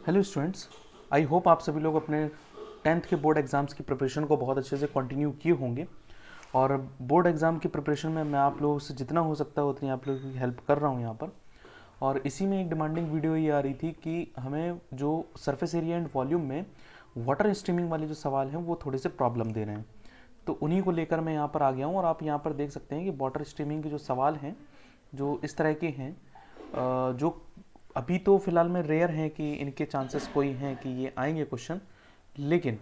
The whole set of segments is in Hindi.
हेलो स्टूडेंट्स, आई होप आप सभी लोग अपने 10th के बोर्ड एग्ज़ाम्स की प्रिपरेशन को बहुत अच्छे से कंटिन्यू किए होंगे। और बोर्ड एग्ज़ाम की प्रिपरेशन में मैं आप लोगों से जितना हो सकता है उतनी आप लोगों की हेल्प कर रहा हूँ यहाँ पर। और इसी में एक डिमांडिंग वीडियो ये आ रही थी कि हमें जो सरफेस एरिया एंड वॉल्यूम में वाटर स्ट्रीमिंग वाले जो सवाल हैं वो थोड़े से प्रॉब्लम दे रहे हैं, तो उन्हीं को लेकर मैं यहाँ पर आ गया हूँ। और आप यहाँ पर देख सकते हैं कि वाटर स्ट्रीमिंग के जो सवाल हैं जो इस तरह के हैं, जो अभी तो फ़िलहाल में रेयर हैं कि इनके चांसेस कोई हैं कि ये आएंगे क्वेश्चन, लेकिन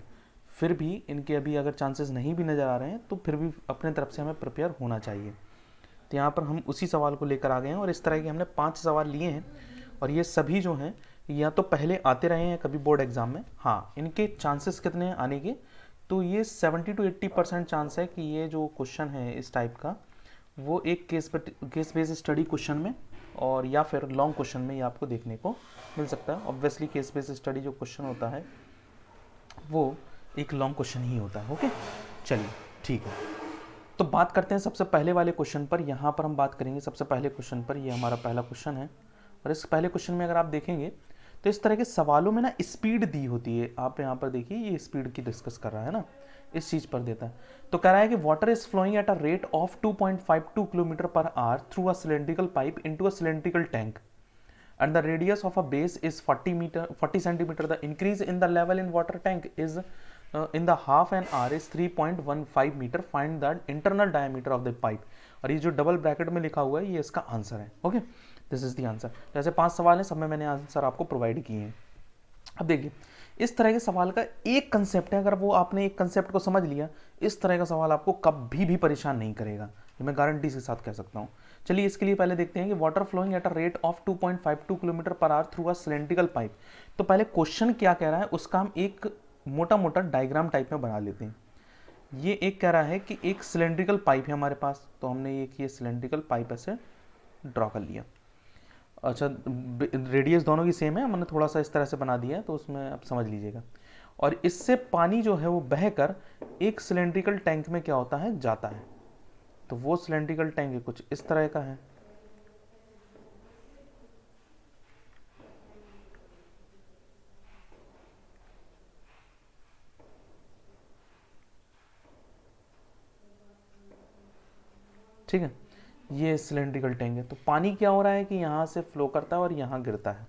फिर भी इनके अभी अगर चांसेस नहीं भी नज़र आ रहे हैं तो फिर भी अपने तरफ से हमें प्रिपेयर होना चाहिए। तो यहाँ पर हम उसी सवाल को लेकर आ गए हैं और इस तरह के हमने 5 सवाल लिए हैं। और ये सभी जो हैं या तो पहले आते रहे हैं कभी बोर्ड एग्ज़ाम में, हाँ इनके चांसेस कितने हैं आने के, तो ये 70 to 80% चांस है कि ये जो क्वेश्चन है इस टाइप का वो एक केस बेस्ड स्टडी क्वेश्चन में और या फिर लॉन्ग क्वेश्चन में ये आपको देखने को मिल सकता है। ऑब्वियसली केस बेस्ड स्टडी जो क्वेश्चन होता है वो एक लॉन्ग क्वेश्चन ही होता है। ओके, चलिए ठीक है, तो बात करते हैं सबसे पहले वाले क्वेश्चन पर। यहाँ पर हम बात करेंगे सबसे पहले क्वेश्चन पर। ये हमारा पहला क्वेश्चन है और इस पहले क्वेश्चन में अगर आप देखेंगे तो इस तरह के सवालों में ना स्पीड दी होती है। आप यहाँ पर देखिए ये स्पीड की डिस्कस कर रहा है ना, इस चीज़ पर देता है। तो कह रहा है कि water is flowing at a rate of 2.52 kilometre per hour through a cylindrical pipe into a cylindrical tank and the radius of a base is 40 centimeter. The increase in the level in water tank is in the half an hour is 3.15 meter. Find the internal diameter of the pipe. और ये जो डबल ब्रैकेट में लिखा हुआ है ये इसका आंसर है। Okay, this is the answer. जैसे 5 सवाल हैं, सब में मैंने आंसर आपको प्रोवाइड किए हैं। अब देखिए इस तरह के सवाल का एक कंसेप्ट है, अगर वो आपने एक कंसेप्ट को समझ लिया, इस तरह का सवाल आपको कभी भी परेशान नहीं करेगा, ये मैं गारंटी के साथ कह सकता हूँ। चलिए इसके लिए पहले देखते हैं कि water flowing at a rate of 2.52 kilometre per hour through a cylindrical pipe. तो पहले क्वेश्चन क्या कह रहा है उसका हम एक मोटा मोटा डायग्राम टाइप में बना लेते हैं। ये एक कह रहा है कि एक सिलेंड्रिकल पाइप है हमारे पास, तो हमने एक ये सिलेंड्रिकल पाइप ऐसे ड्रॉ कर लिया। अच्छा, रेडियस दोनों की सेम है, मैंने थोड़ा सा इस तरह से बना दिया है तो उसमें आप समझ लीजिएगा। और इससे पानी जो है वो बहकर एक सिलेंड्रिकल टैंक में क्या होता है, जाता है। तो वो सिलेंड्रिकल टैंक कुछ इस तरह का है। ठीक है, ये सिलेंड्रिकल टैंक है। तो पानी क्या हो रहा है कि यहाँ से फ्लो करता है और यहाँ गिरता है।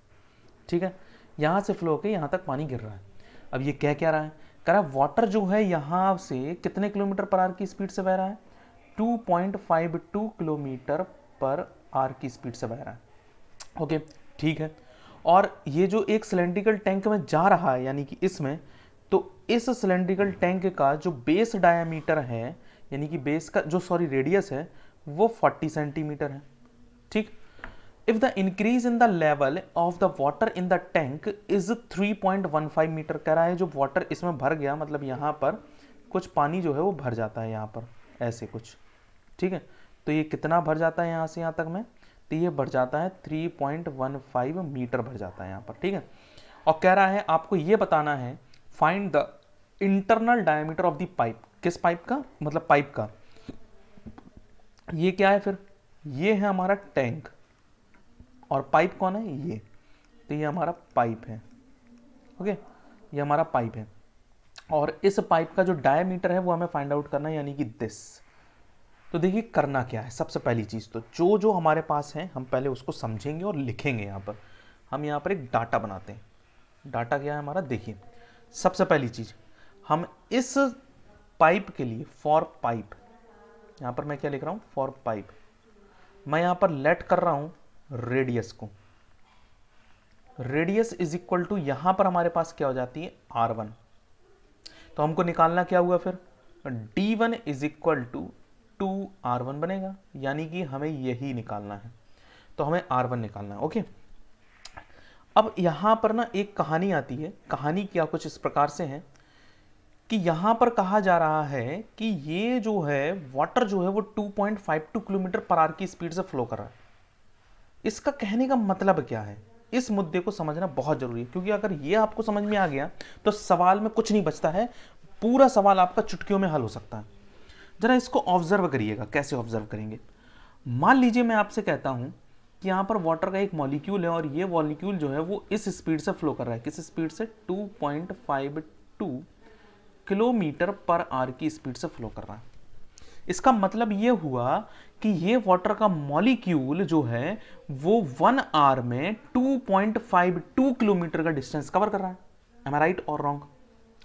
ठीक है, यहाँ से फ्लो होकर यहाँ तक पानी गिर रहा है। अब ये क्या रहा है, कह रहा है वाटर जो है यहाँ से कितने किलोमीटर पर आवर की स्पीड से बह रहा है, 2.52 किलोमीटर पर आवर की स्पीड से बह रहा है। ओके, ठीक है। और ये जो एक सिलेंड्रिकल टैंक में जा रहा है यानी कि इसमें, तो इस सिलेंड्रिकल टैंक का जो बेस डायामीटर है यानी कि बेस का जो रेडियस है वो 40 सेंटीमीटर है। ठीक, if the increase in the level of the water in the tank is 3.15 metre, कह रहा है जो वाटर इसमें भर गया, मतलब यहाँ पर कुछ पानी जो है वो भर जाता है यहाँ पर ऐसे कुछ। ठीक है, तो ये कितना भर जाता है यहाँ से यहाँ तक में, तो ये भर जाता है 3.15 मीटर भर जाता है यहाँ पर। ठीक है, और कह रहा है आपको ये बताना है find the internal diameter of the pipe. किस पाइप का, मतलब पाइप का। ये क्या है फिर, ये है हमारा टैंक और पाइप कौन है, ये। तो ये हमारा पाइप है। ओके, ये हमारा पाइप है और इस पाइप का जो डायमीटर है वो हमें फाइंड आउट करना है यानी कि दिस। तो देखिए करना क्या है, सबसे पहली चीज़ तो जो जो हमारे पास है हम पहले उसको समझेंगे और लिखेंगे। यहाँ पर हम यहाँ पर एक डाटा बनाते हैं। डाटा क्या है हमारा, देखिए सबसे पहली चीज़ हम इस पाइप के लिए फॉर पाइप, यहाँ पर मैं क्या लिख रहा हूँ, फॉर पाइप, मैं यहाँ पर लेट कर रहा हूँ रेडियस को। रेडियस इज इक्वल टू यहाँ पर हमारे पास क्या हो जाती है, R1। तो हमको निकालना क्या हुआ फिर, D1 is equal to 2R1 बनेगा, यानी कि हमें यही निकालना है। तो हमें R1 निकालना है। ओके, अब यहां पर ना एक कहानी आती है। कहानी क्या कुछ इस प्रकार से है कि यहां पर कहा जा रहा है कि ये जो है वाटर जो है वो 2.52 किलोमीटर पर आवर की स्पीड से फ्लो कर रहा है। इसका कहने का मतलब क्या है, इस मुद्दे को समझना बहुत जरूरी है, क्योंकि अगर ये आपको समझ में आ गया तो सवाल में कुछ नहीं बचता है, पूरा सवाल आपका चुटकियों में हल हो सकता है। जरा इसको ऑब्जर्व करिएगा, कैसे ऑब्जर्व करेंगे। मान लीजिए मैं आपसे कहता हूं कि यहाँ पर वाटर का एक मॉलिक्यूल है और ये मॉलिक्यूल जो है वो इस स्पीड से फ्लो कर रहा है। किस स्पीड से? 2.52 किलोमीटर पर आवर की स्पीड से फ्लो कर रहा है। इसका मतलब ये हुआ कि ये वाटर का मॉलिक्यूल जो है वो 1 आवर में 2.52 किलोमीटर का डिस्टेंस कवर कर रहा है। एम आई राइट और रॉन्ग?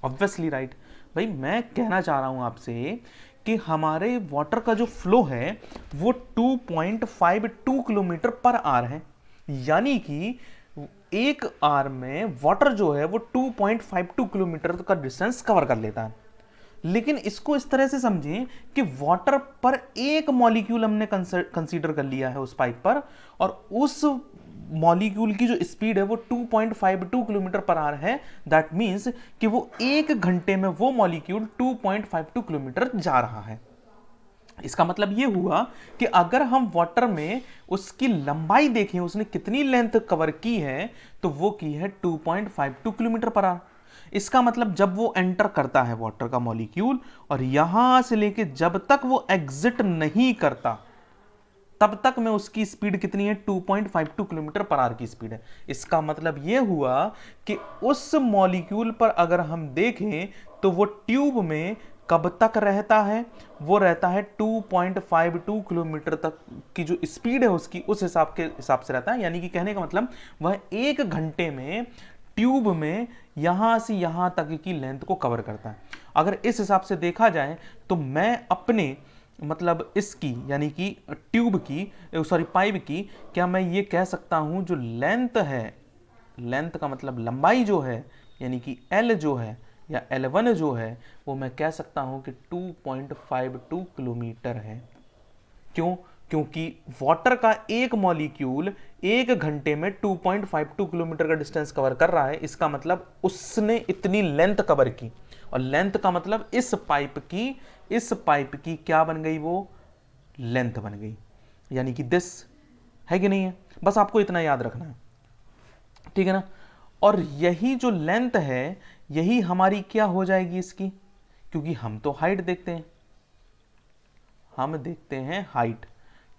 Obviously right. भाई मैं कहना चाह रहा हूं आपसे कि हमारे वाटर का जो फ्लो है वो 2.52 किलोमीटर पर आवर है, यानी कि एक आवर में वाटर जो है वो 2.52 किलोमीटर का डिस्टेंस कवर कर लेता है। लेकिन इसको इस तरह से समझें कि वाटर पर एक मॉलिक्यूल हमने कंसीडर कर लिया है उस पाइप पर, और उस मॉलिक्यूल की जो स्पीड है वो 2.52 किलोमीटर पर आवर है। दैट मींस कि वो एक घंटे में वो मॉलिक्यूल 2.52 किलोमीटर जा रहा है। इसका मतलब ये हुआ कि अगर हम वाटर में उसकी लंबाई देखें, उसने कितनी लेंथ कवर की है, तो वो की है 2.52 किलोमीटर पर आवर। इसका मतलब जब वो एंटर करता है वाटर का मॉलिक्यूल, और यहां से लेके जब तक वो एग्जिट नहीं करता तब तक में उसकी स्पीड कितनी है? 2.52 किलोमीटर पर आवर की स्पीड है। इसका मतलब यह हुआ कि उस मॉलिक्यूल पर अगर हम देखें तो वो ट्यूब में कब तक रहता है? वो रहता है 2.52 किलोमीटर तक की जो स्पीड है उसकी, उस हिसाब से रहता है। यानी कि कहने का मतलब वह एक घंटे में ट्यूब में यहां से यहां तक की लेंथ को कवर करता है। अगर इस हिसाब से देखा जाए तो मैं अपने मतलब इसकी यानी कि ट्यूब की, सॉरी पाइप की, क्या मैं ये कह सकता हूं जो लेंथ है, लेंथ का मतलब लंबाई जो है, यानी कि L जो है या L1 जो है, वो मैं कह सकता हूं कि 2.52 किलोमीटर है। क्यों? क्योंकि वाटर का एक मॉलिक्यूल एक घंटे में 2.52 किलोमीटर का डिस्टेंस कवर कर रहा है। इसका मतलब उसने इतनी लेंथ कवर की, और लेंथ का मतलब इस पाइप की क्या बन गई? वो लेंथ बन गई, यानी कि दिस, है कि नहीं है? बस आपको इतना याद रखना है, ठीक है ना? और यही जो लेंथ है यही हमारी क्या हो जाएगी इसकी, क्योंकि हम तो हाइट देखते हैं, हम देखते हैं हाइट,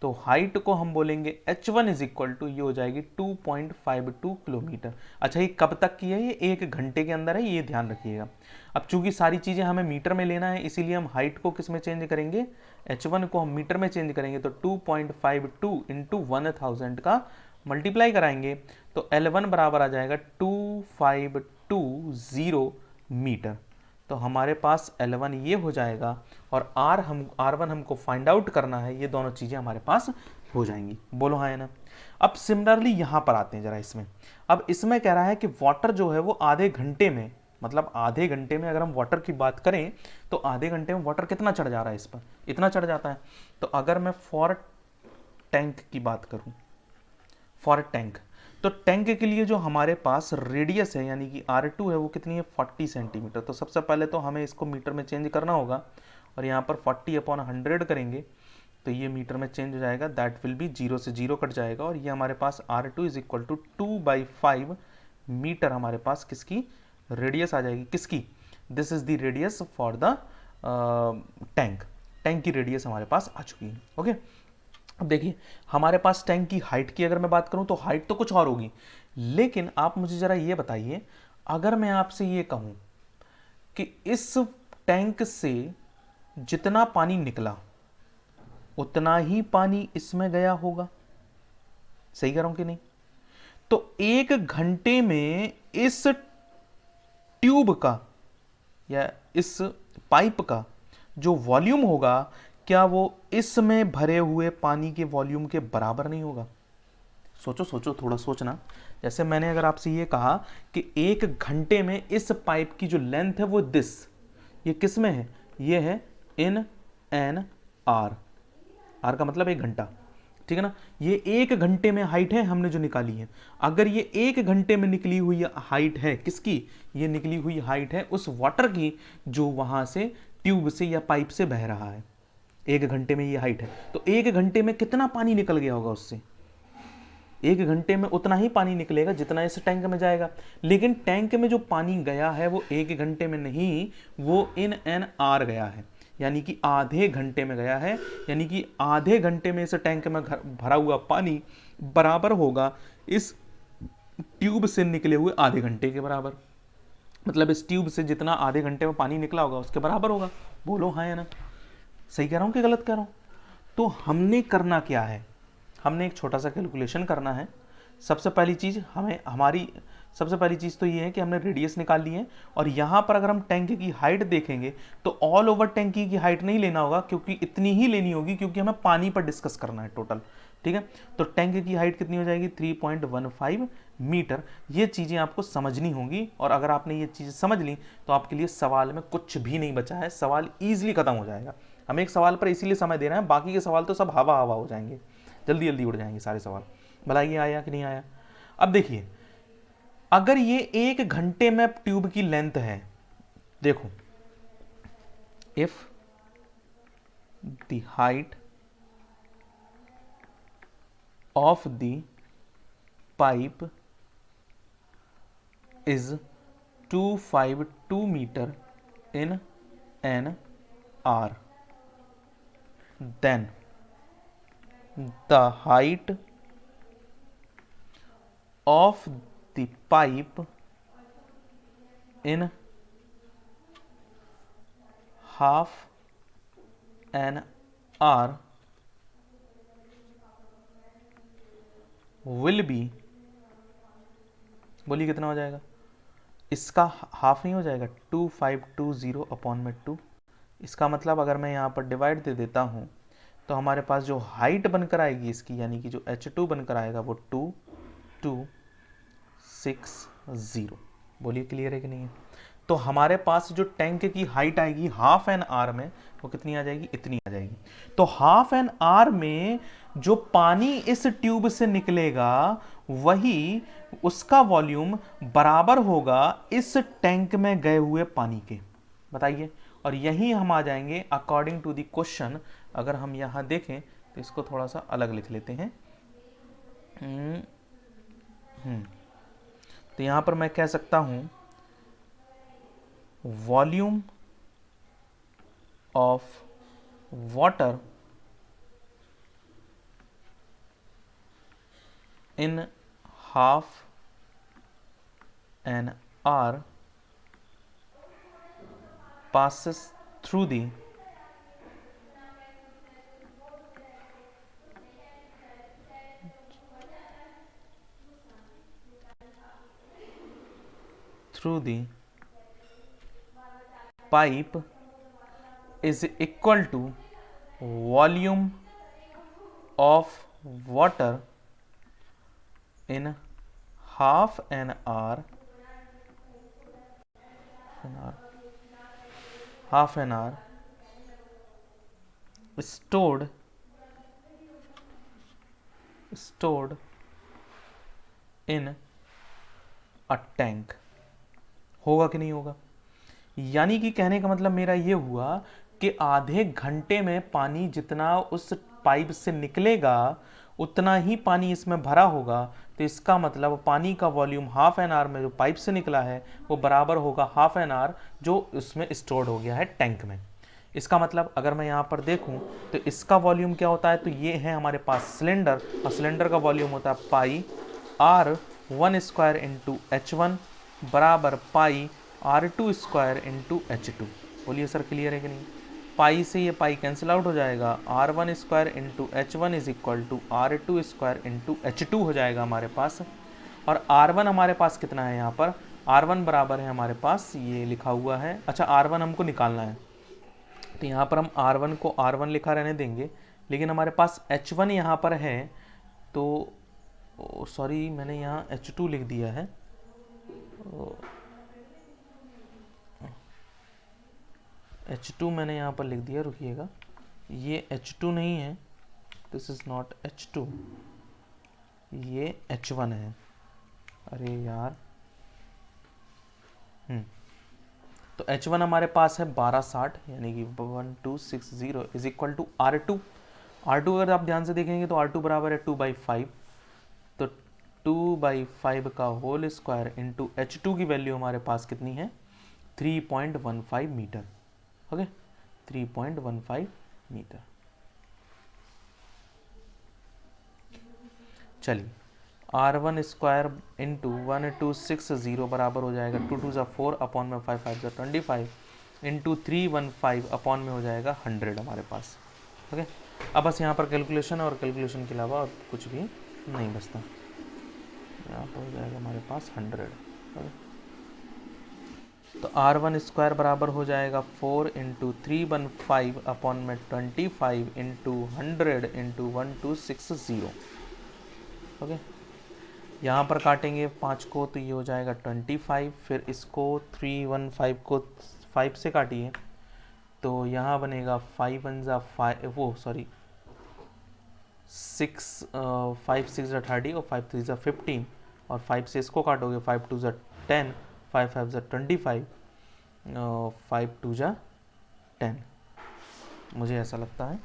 तो हाइट को हम बोलेंगे h1 इज इक्वल टू, ये हो जाएगी 2.52 किलोमीटर। अच्छा, ये कब तक की है? ये एक घंटे के अंदर है, ये ध्यान रखिएगा। अब चूंकि सारी चीजें हमें मीटर में लेना है, इसीलिए हम हाइट को किस में चेंज करेंगे? h1 को हम मीटर में चेंज करेंगे, तो 2.52 इंटू 1000 का मल्टीप्लाई कराएंगे तो L1 बराबर आ जाएगा 2520 मीटर। तो हमारे पास L1 ये हो जाएगा, और R1 हमको फाइंड आउट करना है। ये दोनों चीजें हमारे पास हो जाएंगी। बोलो हाँ या ना? अब सिमिलरली यहां पर आते हैं जरा इसमें। अब इसमें कह रहा है कि वाटर जो है वो आधे घंटे में, मतलब आधे घंटे में अगर हम वाटर की बात करें तो आधे घंटे में वाटर कितना चढ़ जा रहा है? इस पर इतना चढ़ जाता है। तो अगर मैं फॉर टैंक की बात करूं, फॉर टैंक, तो टैंक के लिए जो हमारे पास रेडियस है यानी कि R2 है वो कितनी है? 40 सेंटीमीटर। तो सबसे पहले तो हमें इसको मीटर में चेंज करना होगा, और यहाँ पर 40/100 करेंगे तो ये मीटर में चेंज हो जाएगा। दैट विल बी 0 से 0 कट जाएगा, और ये हमारे पास R2 is equal to 2/5 metre हमारे पास किसकी रेडियस आ जाएगी? किसकी? This is the radius for the tank. Tank की रेडियस हमारे पास आ चुकी है। ओके, अब देखिए हमारे पास टैंक की हाइट की अगर मैं बात करूं तो हाइट तो कुछ और होगी, लेकिन आप मुझे जरा ये बताइए, अगर मैं आपसे ये कहूं कि इस टैंक से जितना पानी निकला उतना ही पानी इसमें गया होगा, सही कह रहा हूं कि नहीं? तो एक घंटे में इस ट्यूब का या इस पाइप का जो वॉल्यूम होगा, क्या वो इसमें भरे हुए पानी के वॉल्यूम के बराबर नहीं होगा? सोचो सोचो, थोड़ा सोचना। जैसे मैंने अगर आपसे ये कहा कि एक घंटे में इस पाइप की जो लेंथ है वो दिस, ये किस में है? ये है इन एन आर, आर का मतलब एक घंटा, ठीक है ना? ये एक घंटे में हाइट है हमने जो निकाली है। अगर ये एक घंटे में निकली हुई हाइट है किसकी? ये निकली हुई हाइट है उस वाटर की जो वहां से ट्यूब से या पाइप से बह रहा है। एक घंटे में ये हाइट है, तो एक घंटे में कितना पानी निकल गया होगा उससे? एक घंटे में उतना ही पानी निकलेगा जितना इस टैंक में जाएगा। लेकिन टैंक में जो पानी गया है वो एक घंटे में नहीं, वो इन एन आर गया है। यानी कि आधे घंटे में गया है, यानी कि आधे घंटे में इस टैंक में भरा हुआ पानी बराबर होगा इस ट्यूब से निकले हुए आधे घंटे के बराबर। मतलब इस ट्यूब से जितना आधे घंटे में पानी निकला होगा उसके बराबर होगा। बोलो हाँ या ना, सही कह रहा हूँ कि गलत कह रहा हूँ? तो हमने करना क्या है, हमने एक छोटा सा कैलकुलेशन करना है। सबसे पहली चीज़ तो ये है कि हमने रेडियस निकाल ली है, और यहाँ पर अगर हम टैंक की हाइट देखेंगे तो ऑल ओवर टैंकी की हाइट नहीं लेना होगा, क्योंकि इतनी ही लेनी होगी, क्योंकि हमें पानी पर डिस्कस करना है टोटल। ठीक है, तो टैंक की हाइट कितनी हो जाएगी? 3.15 मीटर। ये चीज़ें आपको समझनी होंगी, और अगर आपने ये चीज़ें समझ ली तो आपके लिए सवाल में कुछ भी नहीं बचा है, सवाल ईजिली खत्म हो जाएगा। हम एक सवाल पर इसीलिए समय दे रहे हैं, बाकी के सवाल तो सब हवा हवा हो जाएंगे, जल्दी जल्दी उड़ जाएंगे सारे सवाल। भला ये आया कि नहीं आया? अब देखिए, अगर ये 1 घंटे में ट्यूब की लेंथ है, देखो, if the height of the pipe is 252 meter in an hour, then the height of the pipe in half an hour will be, बोलिए कितना हो जाएगा? इसका हाफ नहीं हो जाएगा? 2520 अपॉन में 2। इसका मतलब अगर मैं यहाँ पर डिवाइड दे देता हूँ तो हमारे पास जो हाइट बनकर आएगी इसकी, यानी कि जो H2 बनकर आएगा वो 2260। बोलिए क्लियर है कि नहीं है? तो हमारे पास जो टैंक की हाइट आएगी हाफ एन आवर में, वो कितनी आ जाएगी? इतनी आ जाएगी। तो हाफ एन आवर में जो पानी इस ट्यूब से निकलेगा वही उसका वॉल्यूम बराबर होगा इस टैंक में गए हुए पानी के। बताइए, और यही हम आ जाएंगे अकॉर्डिंग टू द क्वेश्चन। अगर हम यहां देखें तो इसको थोड़ा सा अलग लिख लेते हैं। तो यहां पर मैं कह सकता हूं volume of water in half an hour passes through the pipe is equal to volume of water in half an hour stored in a tank। होगा कि नहीं होगा? यानी कि कहने का मतलब मेरा ये हुआ कि आधे घंटे में पानी जितना उस पाइप से निकलेगा उतना ही पानी इसमें भरा होगा। तो इसका मतलब पानी का वॉल्यूम हाफ एन आवर में जो पाइप से निकला है वो बराबर होगा हाफ एन आवर जो उसमें स्टोर्ड हो गया है टैंक में। इसका मतलब अगर मैं यहाँ पर देखूँ तो इसका वॉल्यूम क्या होता है? तो ये है हमारे पास सिलेंडर, और सिलेंडर का वॉल्यूम होता है पाई R1² इंटू H1 बराबर पाई R2² इंटू H2। बोलिए सर क्लियर है कि नहीं? पाई से ये पाई कैंसिल आउट हो जाएगा, R1² into H1 is equal to R2² into H2 हो जाएगा हमारे पास। और R1 हमारे पास कितना है? यहाँ पर R1 बराबर है हमारे पास, ये लिखा हुआ है। अच्छा, R1 हमको निकालना है, तो यहाँ पर हम R1 को R1 लिखा रहने देंगे, लेकिन हमारे पास H1 यहाँ पर है, तो सॉरी मैंने यहाँ H2 लिख दिया है। H2 मैंने यहाँ पर लिख दिया, रुकिएगा, ये H2 नहीं है, दिस इज नॉट H2, ये H1 है। अरे यार, तो H1 हमारे पास है 1260, यानी कि 1260 is equal to R2। R2 अगर आप ध्यान से देखेंगे तो R2 बराबर है 2/5, तो 2/5 का होल स्क्वायर इंटू H2 की वैल्यू हमारे पास कितनी है? 3.15 मीटर। Okay, 3.15 metre. चलिए R1 स्क्वायर इंटू 1260 बराबर हो जाएगा 2 2 ज़ा 4 अपॉन में 5 5 ज़ा 25 इंटू 315 अपॉन में हो जाएगा 100 हमारे पास। ओके, अब बस यहाँ पर कैलकुलेशन और कैलकुलेशन के अलावा और कुछ भी नहीं बचता। यहाँ पर हो जाएगा हमारे पास 100। ओके, तो R1 स्क्वायर बराबर हो जाएगा 4 इंटू 315 अपॉन में 25 इंटू 100 इंटू 1260। ओके, यहाँ पर काटेंगे 5 को तो ये हो जाएगा 25, फिर इसको 315 को 5 से काटिए तो यहाँ बनेगा 5 1 ज़ा 5 वो सॉरी 6 5 6 ज़ा 30 और 5 3 ज़ा 15 और 5 से इसको काटोगे 5 2 ज़ा 10 5 5 ज़ा 25 5 2 ज़ा 10, मुझे ऐसा लगता है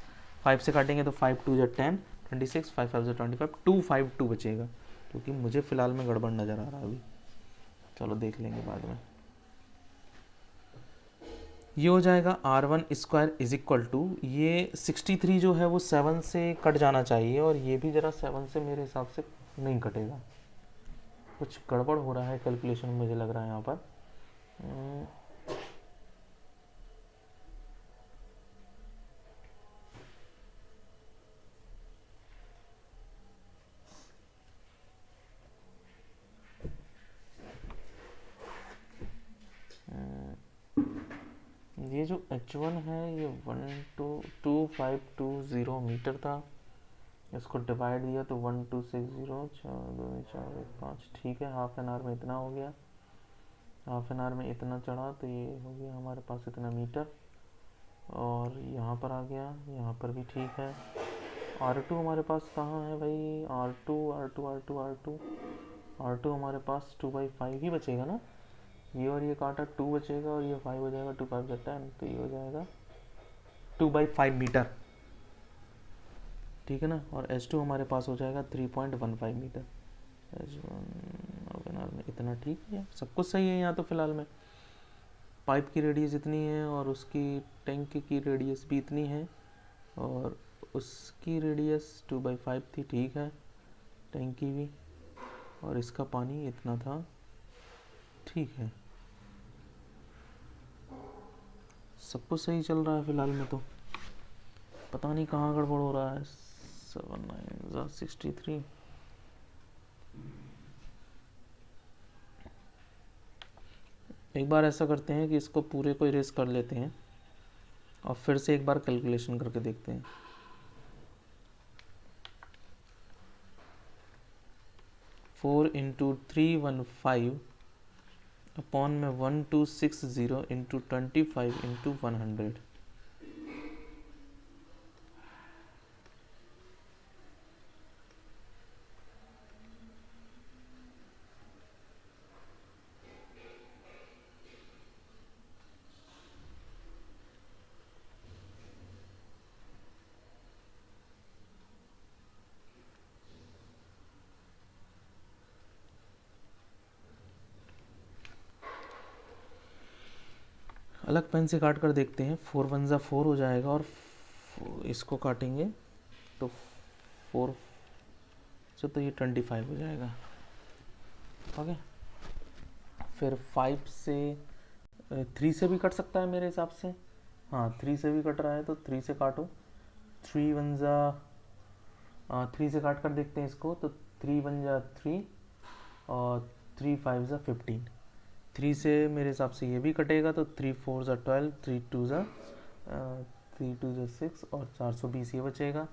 5 से काटेंगे तो 5 2 ज़ा 10 26 5 5 ज़ा 25 252 बचेगा, क्योंकि मुझे फ़िलहाल में गड़बड़ नज़र आ रहा है अभी, चलो देख लेंगे बाद में। ये हो जाएगा R1 square is equal to, ये 63 जो है वो 7 से कट जाना चाहिए और ये भी ज़रा 7 से मेरे हिसाब से नहीं कटेगा, कुछ गड़बड़ हो रहा है कैलकुलेशन मुझे लग रहा है यहाँ पर। ये जो H1 है ये 12250 मीटर था, इसको डिवाइड दिया तो 1260 4 2 4 1 5, ठीक है, हाफ एन आवर में इतना हो गया, हाफ एन आवर में इतना चढ़ा तो ये हो गया हमारे पास इतना मीटर, और यहाँ पर आ गया, यहाँ पर भी ठीक है। R2 हमारे पास कहाँ है भाई, R2 हमारे पास 2/5 ही बचेगा ना, ये और ये काटा 2 बचेगा और ये 5 हो जाएगा, 2 5 10, तो ये हो जाएगा 2/5 मीटर, ठीक है ना। और H2 हमारे पास हो जाएगा 3.15 मीटर। H1 में इतना ठीक है, सब कुछ सही है यहाँ तो फिलहाल में, पाइप की रेडियस इतनी है और उसकी टैंक की रेडियस भी इतनी है और उसकी रेडियस 2/5 थी, ठीक है, टैंक की भी, और इसका पानी इतना था, ठीक है, सब कुछ सही चल रहा है फिलहाल में, तो पता नहीं कहाँ गड़बड़ हो रहा है। 7 9 63। एक बार ऐसा करते हैं कि इसको पूरे को इरेज कर लेते हैं और फिर से एक बार कैलकुलेशन करके देखते हैं। फोर इंटू 315 अपॉन में 1260 इंटू 25 इंटू 100, अलग पेन से काट कर देखते हैं। 4 1 ज़ा 4 हो जाएगा और इसको काटेंगे तो 4 से तो ये 25 हो जाएगा, ओके। फिर 5 से 3 से भी कट सकता है मेरे हिसाब से, हाँ 3 से भी कट रहा है तो 3 से काटो, 3 1 ज़ा 3 से काट कर देखते हैं इसको, तो 3 1 ज़ा 3 और 3 5 ज़ा 15, 3 से मेरे हिसाब से ये भी कटेगा तो 3 4 ज़ा 12, 3 2 ज़ा 6 और 420 ये बचेगा।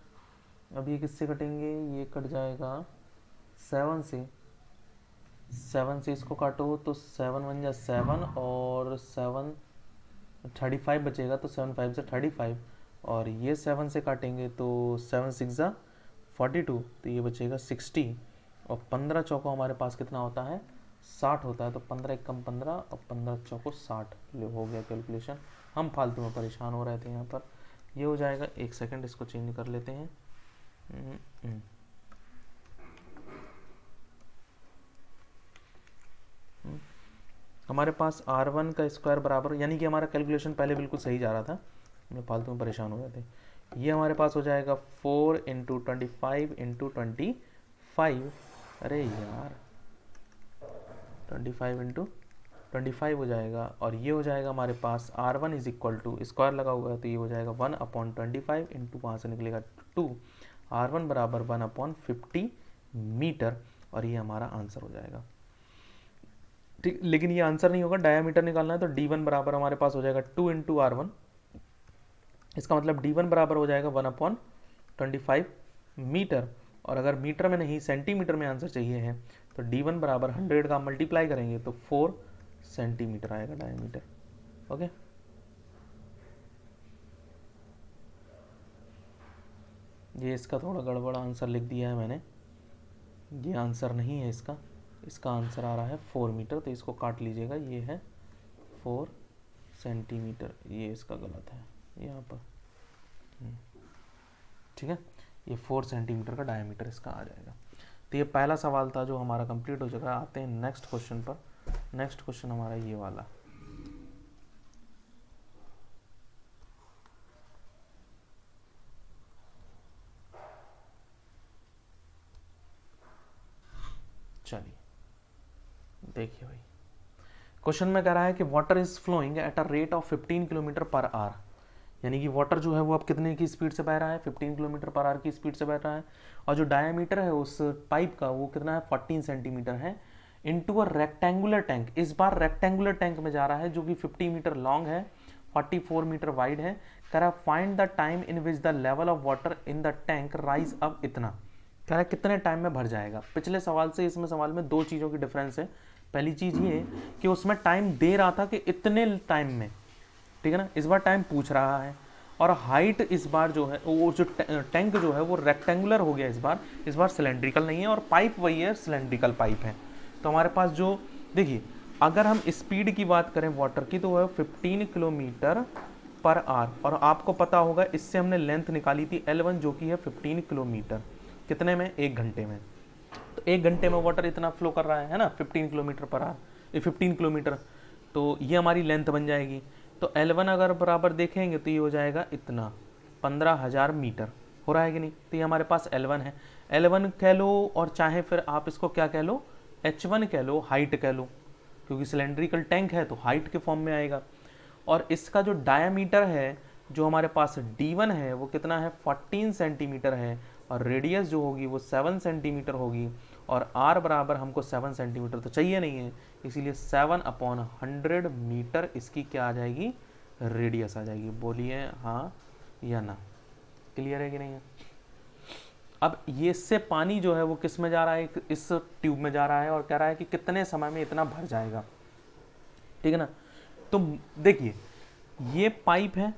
अब ये किससे कटेंगे, ये कट जाएगा 7 से, 7 से इसको काटो तो 7 1 ज़ा 7 और 7 35 बचेगा, तो 7 5 ज़ा 35 और ये 7 से काटेंगे तो 7 6 ज़ा 42, तो ये बचेगा 60 और 15 चौको हमारे पास कितना होता है, 60 होता है, तो 15 एक कम 15 और 15 चौको 60 हो गया कैलकुलेशन। हम फालतू में परेशान हो रहे थे यहाँ पर, ये हो जाएगा। एक सेकंड इसको चेंज कर लेते हैं। हमारे पास R1 का स्क्वायर बराबर, यानी कि हमारा कैलकुलेशन पहले बिल्कुल सही जा रहा था, हम लोग फालतू में परेशान हो जाते हैं। ये हमारे पास हो जाएगा 4 इंटू 25 इंटू 25, अरे यार 25 इंटू 25 हो जाएगा, और ये हो जाएगा हमारे पास R1 is equal to, square लगा हुआ है तो ये हो जाएगा 1/25 इंटू, वहाँ से निकलेगा 2, R1 बराबर 1/50 मीटर, और ये हमारा आंसर हो जाएगा। ठीक, लेकिन ये आंसर नहीं होगा, डायामीटर निकालना है, तो D1 बराबर हमारे पास हो जाएगा 2 इंटू R1, इसका मतलब D1 बराबर हो जाएगा 1/25 मीटर, और अगर मीटर में नहीं सेंटीमीटर में आंसर चाहिए है तो D1 बराबर 100 का मल्टीप्लाई करेंगे तो 4 सेंटीमीटर आएगा डायमीटर। ओके, ये इसका थोड़ा गड़बड़ आंसर लिख दिया है मैंने, ये आंसर नहीं है इसका, इसका आंसर आ रहा है 4 मीटर, तो इसको काट लीजिएगा, ये है 4 सेंटीमीटर, ये इसका गलत है यहाँ पर। ठीक है, ये 4 सेंटीमीटर का डायमीटर इसका आ जाएगा। तो ये पहला सवाल था जो हमारा कंप्लीट हो चुका है। आते हैं नेक्स्ट क्वेश्चन पर। नेक्स्ट क्वेश्चन हमारा ये वाला, चलिए देखिए भाई, क्वेश्चन में कह रहा है कि water is flowing at a rate of 15 kilometre per hour, यानी कि वाटर जो है वो अब कितने की स्पीड से बह रहा है, 15 किलोमीटर पर आवर की स्पीड से बह रहा है, और जो डायमीटर है उस पाइप का वो कितना है, 14 सेंटीमीटर है, इनटू अ रेक्टेंगुलर टैंक, इस बार रेक्टेंगुलर टैंक में जा रहा है जो कि 50 मीटर लॉन्ग है, 44 मीटर वाइड है। कह रहा है find the time in which the level of water in the tank rise up इतना, कह रहा है कितने टाइम में भर जाएगा। पिछले सवाल से इसमें सवाल में दो चीज़ों की डिफरेंस है। पहली चीज़ ये कि उसमें टाइम दे रहा था कि इतने टाइम में, ठीक है ना, इस बार टाइम पूछ रहा है, और हाइट इस बार जो है वो जो टैंक जो है वो रेक्टेंगुलर हो गया इस बार सिलेंड्रिकल नहीं है, और पाइप वही है, सिलेंड्रिकल पाइप है। तो हमारे पास जो देखिए, अगर हम स्पीड की बात करें वाटर की तो वह 15 किलोमीटर पर आवर, और आपको पता होगा इससे हमने लेंथ निकाली थी L1 जो कि है 15 किलोमीटर, कितने में, 1 घंटे में। तो 1 घंटे में वाटर इतना फ्लो कर रहा है ना, 15 किलोमीटर पर आवर, 15 किलोमीटर, तो ये हमारी लेंथ बन जाएगी। तो L1 अगर बराबर देखेंगे तो ये हो जाएगा इतना 15,000 मीटर, हो रहा है कि नहीं। तो ये हमारे पास L1 है, L1 कह लो, और चाहे फिर आप इसको क्या कह लो, H1 कह लो, हाइट कह लो, क्योंकि सिलेंड्रिकल टैंक है तो हाइट के फॉर्म में आएगा। और इसका जो डायामीटर है जो हमारे पास D1 है वो कितना है, 14 सेंटीमीटर है, और रेडियस जो होगी वो 7 सेंटीमीटर होगी, और R बराबर हमको 7 सेंटीमीटर तो चाहिए नहीं है, इसीलिए 7/100 मीटर इसकी क्या आ जाएगी, रेडियस आ जाएगी। बोलिए हाँ या ना, क्लियर है कि नहीं है। अब ये इससे पानी जो है वो किस में जा रहा है, इस ट्यूब में जा रहा है, और कह रहा है कि कितने समय में इतना भर जाएगा, ठीक है ना। तो देखिए ये पाइप है,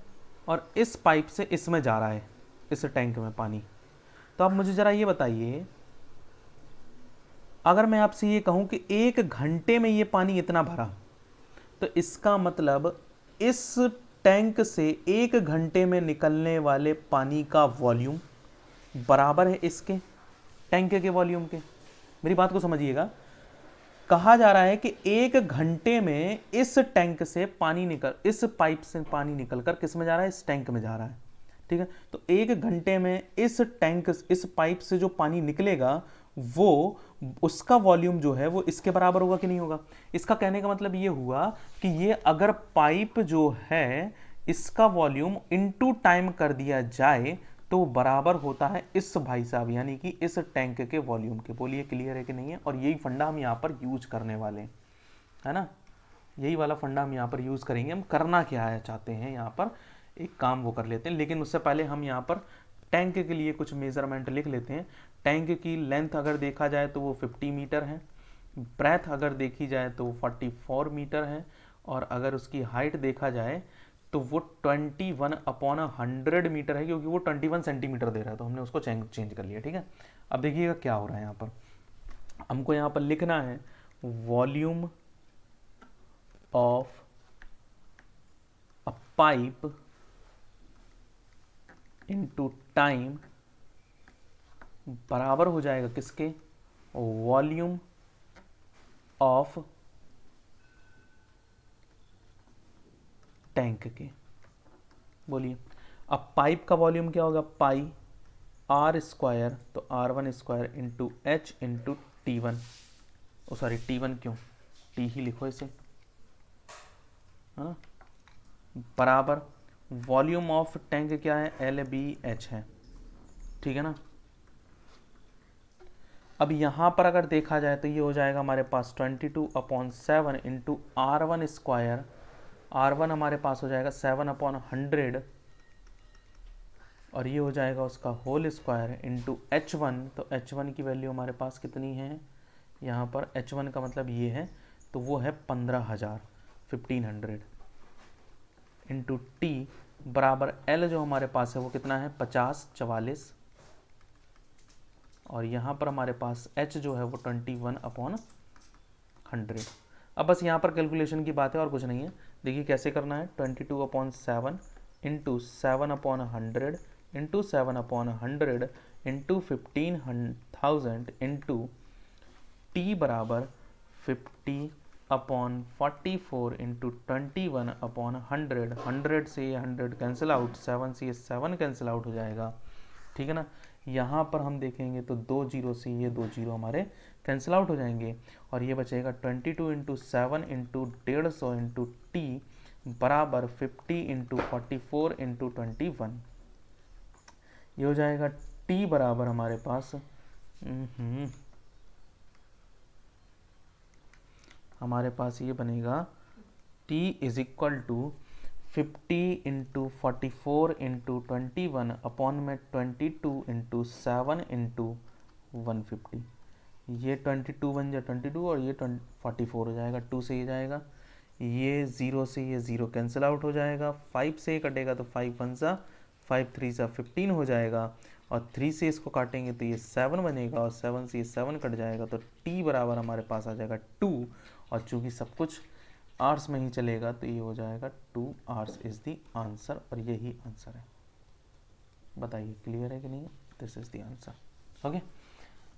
और इस पाइप से इसमें जा रहा है, इस टैंक में पानी। तो आप मुझे ज़रा ये बताइए, अगर मैं आपसे ये कहूं कि 1 घंटे में ये पानी इतना भरा, तो इसका मतलब इस टैंक से 1 घंटे में निकलने वाले पानी का वॉल्यूम बराबर है इसके टैंक के वॉल्यूम के। मेरी बात को समझिएगा, कहा जा रहा है कि 1 घंटे में इस टैंक से पानी निकल, इस पाइप से पानी निकलकर किस में जा रहा है, इस टैंक में जा रहा है, ठीक है। तो 1 घंटे में इस टैंक, इस पाइप से जो पानी निकलेगा वो, उसका वॉल्यूम जो है वो इसके बराबर होगा कि नहीं होगा। इसका कहने का मतलब ये हुआ कि ये अगर पाइप जो है इसका वॉल्यूम इनटू टाइम कर दिया जाए तो बराबर होता है इस भाई साहब, यानी कि इस टैंक के वॉल्यूम के। बोलिए क्लियर है कि नहीं है। और यही फंडा हम यहाँ पर यूज करने वाले हैं, है ना, यही वाला फंडा हम यहाँ पर यूज करेंगे। हम करना क्या है चाहते हैं, यहाँ पर एक काम वो कर लेते हैं, लेकिन उससे पहले हम यहाँ पर टैंक के लिए कुछ मेजरमेंट लिख लेते हैं। टैंक की लेंथ अगर देखा जाए तो वो 50 मीटर है, ब्रेथ अगर देखी जाए तो वो 44 मीटर है, और अगर उसकी हाइट देखा जाए तो वो 21/100 मीटर है, क्योंकि वो 21 सेंटीमीटर दे रहा है तो हमने उसको चेंज कर लिया, ठीक है। अब देखिएगा क्या हो रहा है यहाँ पर, हमको यहाँ पर लिखना है volume of a pipe into time बराबर हो जाएगा किसके, वॉल्यूम ऑफ टैंक के। बोलिए। अब पाइप का वॉल्यूम क्या होगा, पाई आर स्क्वायर, तो R one square into H into T one, oh sorry T one क्यों, टी ही लिखो इसे, है ना, बराबर वॉल्यूम ऑफ टैंक क्या है, एल बी एच है, ठीक है ना। अब यहाँ पर अगर देखा जाए तो ये हो जाएगा हमारे पास 22/7 into R one square, R one हमारे पास हो जाएगा 7/100, और ये हो जाएगा उसका whole square into H one, तो एच वन की वैल्यू हमारे पास कितनी है, यहाँ पर एच वन का मतलब ये है, तो वो है 15,000, 1500 इंटू टी बराबर एल जो हमारे पास है वो कितना है 50/44, और यहाँ पर हमारे पास एच जो है वो 21/100। अब बस यहाँ पर कैलकुलेशन की बात है और कुछ नहीं है। देखिए कैसे करना है, 22/7 into 7/100 into 7/100 into 15,000 into T बराबर 50/44 इंटू 21/100, 100 से 100 कैंसिल आउट, 7 से 7 कैंसिल आउट हो जाएगा, ठीक है ना। यहाँ पर हम देखेंगे तो 2 जीरो से ये 2 जीरो हमारे कैंसिल आउट हो जाएंगे, और ये बचेगा 22 इंटू 7 इंटू 150 इंटू टी बराबर 50 इंटू 44 इंटू 21, ये हो जाएगा टी बराबर हमारे पास हमारे पास ये बनेगा t is equal to 50 into 44 into 21 upon में 22 इंटू 7 इंटू 150, ये 22 बन जाए 22 और ये 44 हो जाएगा, 2 से ये जाएगा, ये 0 से ये 0 कैंसिल आउट हो जाएगा, 5 से ये कटेगा तो 5 1 सा 5 3 सा 15 हो जाएगा, और 3 से इसको काटेंगे तो ये 7 बनेगा, और 7 से ये 7 कट जाएगा, तो t बराबर हमारे पास आ जाएगा 2, और चूंकि सब कुछ आर्स में ही चलेगा तो ये हो जाएगा 2 आर्स इज द आंसर, और यही आंसर है। बताइए क्लियर है कि नहीं, this is the answer. Okay,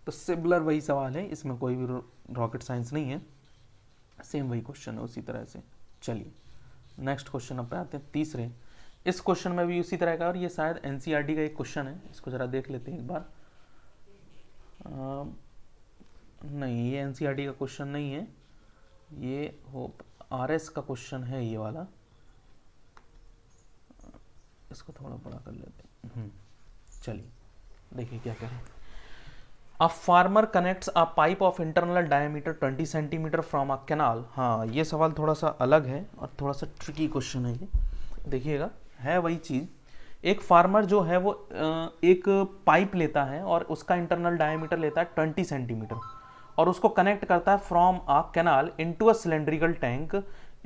तो सिमिलर वही सवाल है, इसमें कोई भी रॉकेट साइंस नहीं है, सेम वही क्वेश्चन है उसी तरह से। चलिए नेक्स्ट क्वेश्चन अब पे आते हैं, तीसरे। इस क्वेश्चन में भी उसी तरह का, और ये शायद एनसीईआरटी का एक क्वेश्चन है, इसको जरा देख लेते हैं एक बार। नहीं, ये एनसीईआरटी का क्वेश्चन नहीं है, ये हो आरएस का क्वेश्चन है ये वाला, इसको थोड़ा बड़ा कर लेते हैं। चलिए देखिए क्या कह रहे हैं। A farmer connects a pipe of internal diameter 20 centimetre from a canal. हाँ, ये सवाल थोड़ा सा अलग है और थोड़ा सा ट्रिकी क्वेश्चन है ये, देखिएगा है वही चीज़। एक फार्मर जो है वो एक पाइप लेता है और उसका इंटरनल डायमीटर लेता है 20 सेंटीमीटर, और उसको कनेक्ट करता है from a canal into a cylindrical tank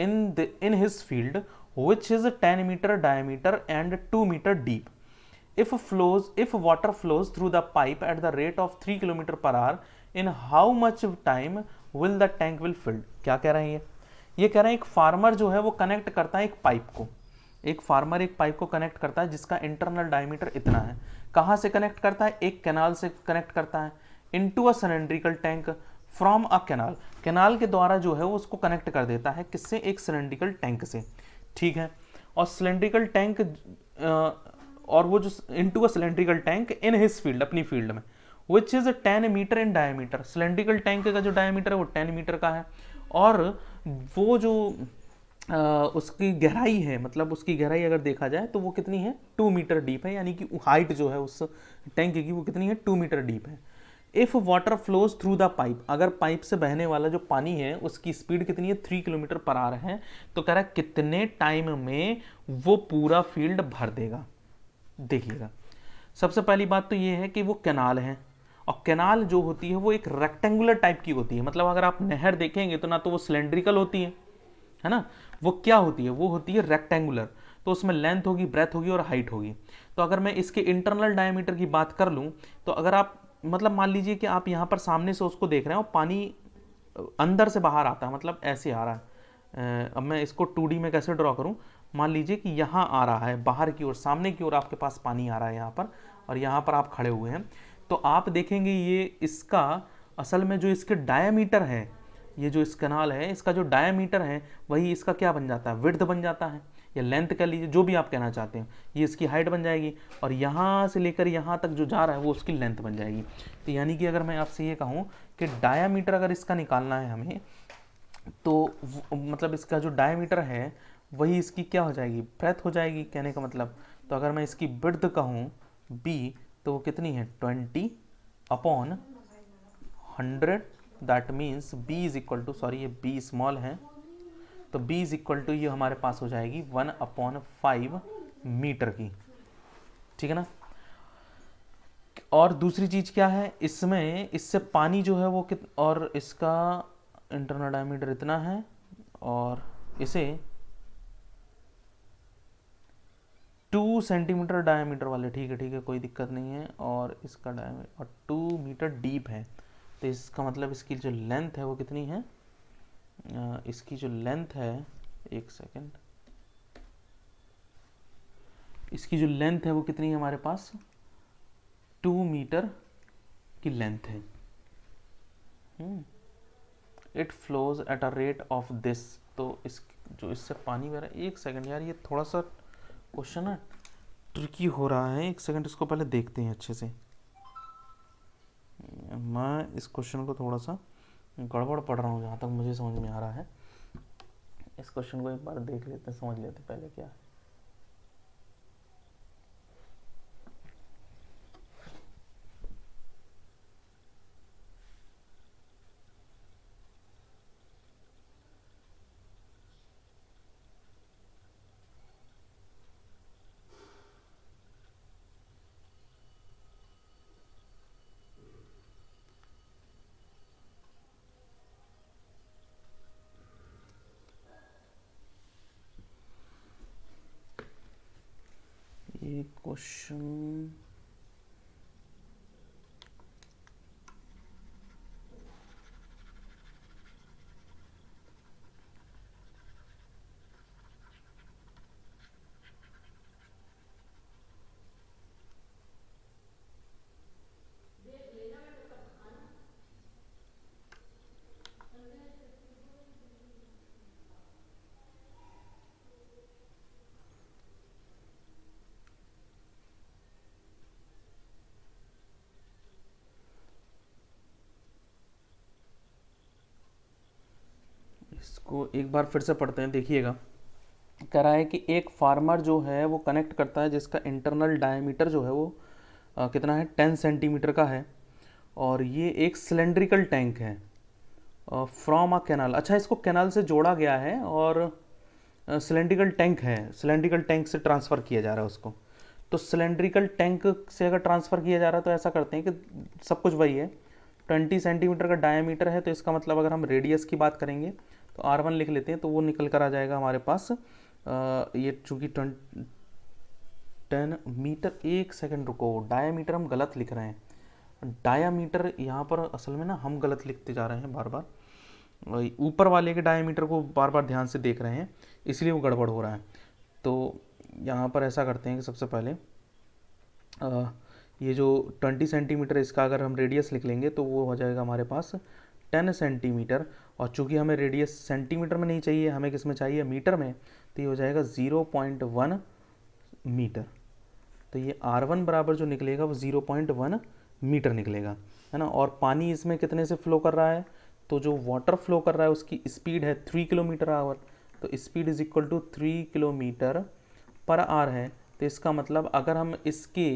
in his field which is 10 meter diameter and 2 meter deep. If water flows through the pipe at the rate of 3 km per hour, in how much time will the tank will filled? क्या कह रहे हैं ये कह रहे हैं एक फार्मर जो है वो कनेक्ट करता है एक पाइप को, एक फार्मर एक पाइप को कनेक्ट करता है जिसका इंटरनल डायमीटर इतना है। कहाँ से कनेक्ट करता है, एक कैनाल से कनेक्ट करता है, into a cylindrical tank from a canal, canal के द्वारा जो है वो उसको कनेक्ट कर देता है किससे, एक सिलेंड्रिकल टैंक से, ठीक है। और सिलेंड्रिकल टैंक और वो जो into a cylindrical tank in his field, अपनी फील्ड में, which is 10 metre in diameter, cylindrical tank का जो डायमीटर है वो 10 मीटर का है, और वो जो उसकी गहराई है, मतलब उसकी गहराई अगर देखा जाए तो वो कितनी है, 2 मीटर डीप है, यानी कि हाइट जो है उस टैंक की वो कितनी है, 2 मीटर डीप है। If water flows through the pipe, अगर पाइप से बहने वाला जो पानी है उसकी स्पीड कितनी है, 3 किलोमीटर पर आवर है, तो कह रहा है कितने टाइम में वो पूरा फील्ड भर देगा। देखिएगा सबसे पहली बात तो ये है कि वो कैनाल है, और कैनाल जो होती है वो एक रेक्टेंगुलर टाइप की होती है, मतलब अगर आप नहर देखेंगे तो ना तो वो सिलेंड्रिकल होती है ना, वो क्या होती है, वो होती है रेक्टेंगुलर, तो उसमें लेंथ होगी, ब्रेथ होगी और हाइट होगी। तो अगर मैं इसके इंटरनल डायमीटर की बात कर लूँ, तो अगर आप मतलब मान लीजिए कि आप यहाँ पर सामने से उसको देख रहे हैं और पानी अंदर से बाहर आता है, मतलब ऐसे आ रहा है। अब मैं इसको 2D में कैसे ड्रॉ करूँ, मान लीजिए कि यहाँ आ रहा है बाहर की ओर, सामने की ओर आपके पास पानी आ रहा है यहाँ पर, और यहाँ पर आप खड़े हुए हैं, तो आप देखेंगे ये इसका असल में जो इसके डायमीटर है, ये जो इस कैनाल है इसका जो डायमीटर है वही इसका क्या बन जाता है, विड्थ बन जाता है, या लेंथ कह लीजिए, जो भी आप कहना चाहते हैं, ये इसकी हाइट बन जाएगी, और यहाँ से लेकर यहाँ तक जो जा रहा है वो उसकी लेंथ बन जाएगी। तो यानी कि अगर मैं आपसे ये कहूँ कि डायामीटर अगर इसका निकालना है हमें, तो मतलब इसका जो डायमीटर है वही इसकी क्या हो जाएगी, ब्रेथ हो जाएगी, कहने का मतलब। तो अगर मैं इसकी विड्थ कहूँ b, तो वो कितनी है 20 upon 100, that means b is equal to, sorry ये b स्मॉल है, तो b इज इक्वल टू ये हमारे पास हो जाएगी 1/5 मीटर की, ठीक है ना। और दूसरी चीज क्या है इसमें, इससे पानी जो है वो और इसका इंटरनल डायमीटर इतना है, और इसे 2 सेंटीमीटर डायमीटर वाले, ठीक है कोई दिक्कत नहीं है, और इसका डायमीटर और 2 मीटर डीप है। तो इसका मतलब इसकी जो लेंथ है वो कितनी है, इसकी जो लेंथ है, एक सेकेंड, इसकी जो लेंथ है वो कितनी है हमारे पास, 2 मीटर की लेंथ है। It flows eight a rate of this, तो इस जो इससे पानी बह रहा है, एक सेकेंड यार, ये थोड़ा सा क्वेश्चन है ट्रिकी हो रहा है, एक सेकंड इसको पहले देखते हैं अच्छे से। मैं इस क्वेश्चन को थोड़ा सा गड़बड़ पढ़ रहा हूँ जहाँ तक मुझे समझ में आ रहा है। इस क्वेश्चन को एक बार देख लेते हैं, समझ लेते हैं पहले क्या है। ये क्वेश्चन इसको एक बार फिर से पढ़ते हैं, देखिएगा। कह रहा है कि एक फार्मर जो है वो कनेक्ट करता है जिसका इंटरनल डायमीटर जो है वो कितना है, 10 सेंटीमीटर का है, और ये एक सिलेंड्रिकल टैंक है फ्रॉम अ कैनाल। अच्छा, इसको कैनाल से जोड़ा गया है और सिलेंड्रिकल टैंक है, सिलेंड्रिकल टैंक से ट्रांसफ़र किया जा रहा है उसको। तो सिलेंड्रिकल टैंक से अगर ट्रांसफ़र किया जा रहा है तो ऐसा करते हैं कि सब कुछ वही है, 20 सेंटीमीटर का डायमीटर है, तो इसका मतलब अगर हम रेडियस की बात करेंगे तो R1 लिख लेते हैं, तो वो निकल कर आ जाएगा हमारे पास ये चूँकि 10 मीटर, एक सेकंड रुको, डायामीटर हम गलत लिख रहे हैं। डायामीटर यहाँ पर असल में ना हम गलत लिखते जा रहे हैं बार बार, ऊपर वाले के डायमीटर को बार बार ध्यान से देख रहे हैं, इसलिए वो गड़बड़ हो रहा है। तो यहाँ पर ऐसा करते हैं कि सबसे पहले ये जो 20 सेंटीमीटर इसका अगर हम रेडियस लिख लेंगे तो वो हो जाएगा हमारे पास 10 सेंटीमीटर, और चूंकि हमें रेडियस सेंटीमीटर में नहीं चाहिए, हमें किस में चाहिए, मीटर में, तो ये हो जाएगा 0.1 मीटर। तो ये R1 बराबर जो निकलेगा वो 0.1 मीटर निकलेगा, है ना। और पानी इसमें कितने से फ्लो कर रहा है, तो जो वाटर फ्लो कर रहा है उसकी स्पीड है 3 किलोमीटर आवर, तो speed is equal to 3 kilometre per hour है। तो इसका मतलब अगर हम इसके